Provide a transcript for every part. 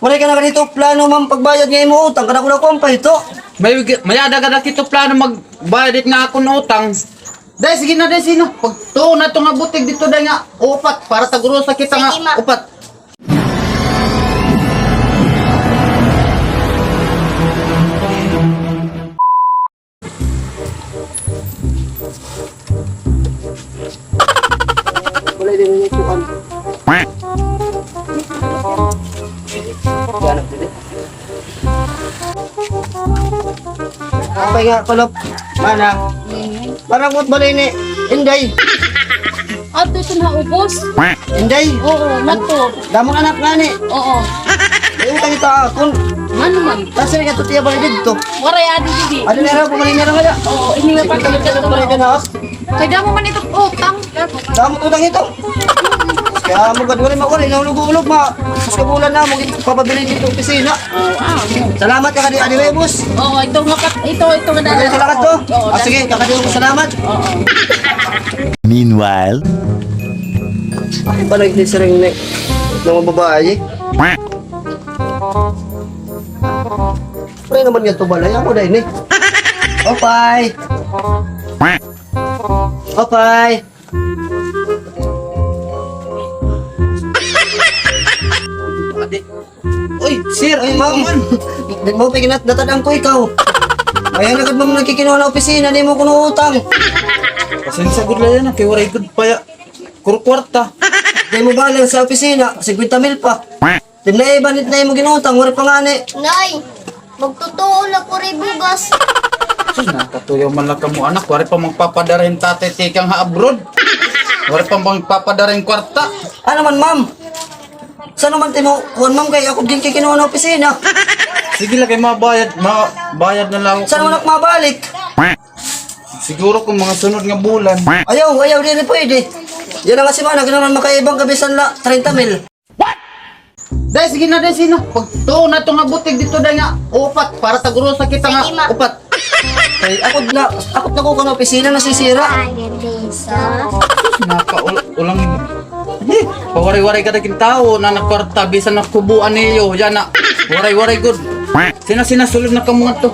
Wala ka na ganito plano ma'am pagbayad ngayon mo utang. Kada ko na kumpay ito. May ada-ada kito plano magbayad nga ako ng utang. Dahil sige na dahil sino. Pag to na itong abutig dito dahil nga upat. Para taguro sa kita Sige, ma. nga upat. Wala din yung ituan. Ganap din. Kapay nga kulop. Mana? Parang mo't balay ni Inday. Ato ito na ubos. Inday. Oo, nato. Damang anak nga ni. Oo. May utang ito akon. Ano man? Kasi nga ito tiya balay dito. Waray adi didi. Ano na raw pumaling na nga. Oo, ini nga pa Ikaw ka balay ka na. Kaya mo man ito utang. Damang utang ito. Kaya mo gadwari mawala. Inaulog-ulog ma. Mas kabulan na mo. Papabili dito opisina. Oo, Salamat ka kadi Rebus. Oo, ito nga pa, ito nga Sige, salamat to. Sige, kakadiyo ko salamat. Meanwhile, Ay, balik ni Sering Nek. Ng mga babae. Pre naman yan to balay. Ako dahil eh. Opay! Opay! Uy, sir, Ay, ma'am. Di mo piginat natadang ko ikaw. Ayan agad ma'am nagkikinuha na opisina. Di mo kuno utang. Pasensya good lang yan. Kaya waray good pa ya. Kurkwarta. Di mo balang sa opisina. 50,000 pa. Di na ibanit na mo ginutang. Wari pa nga ni. Nay, magtotoo na ko rin bugas. Nakatuyaw man lang ka mo anak. Wari pa magpapadara yung tatay tikang ha abroad. Wari pa magpapadara yung kwarta. Ano man ma'am? Saan naman timo? Kuhan ma'am kay ako din kikinuha na opisina. Sige lang kayo mabayad na lang Saan naman ako mabalik? Siguro kung mga sunod nga bulan. Ayaw din pwede. Yan ang kasi man, naman makaibang kabisan la 30,000. Dahil sige na dahil sino. Pag to na itong abutig dito dahil nga upat. Para taguro sa kita nga Sige, ma. upat. Ay, ako na ko na opisina nasisira. Ulang pawari-wari ka naging tao na nakwarta bisan na kubuan niyo. Yan na. Waray-waray good. Sinasulod na kamungan to.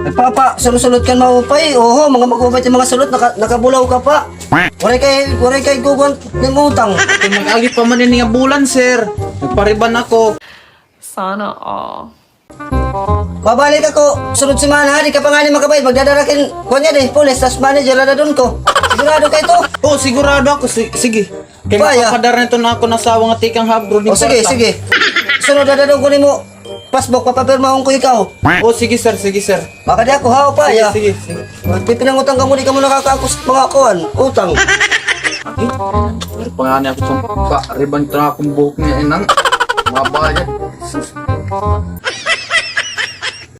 Ay, papa, sulod-sulod ka maupay. Oho, mga mag-ubay yung mga sulod, nakabulaw ka pa. Waray kay guguan ng utang. Kung mag-agi pa man nga bulan sir. Nagpariban ako. Sana all. Babalik ako, sunod semana, di ka pa nga ni makabayad. Magdadarakin, kunya din, police, tas manager na doon ko. Sigurado kayo to. Oh, sigurado ako. Sige. Kaya Baya. makapadar na ito na ako nasawa nga tikang habro ni O sige. Sunod na doon ko ni mo. Pasbok, papapirmahon ko ikaw. Oh, sige sir. Baka di ako hao pa, ya. Sige. Pipinangutang ka mo, di ka mo nakakakos mga kuhan. Utang. Pangani ako itong riban ito na akong buhok niya inang. Mabayad.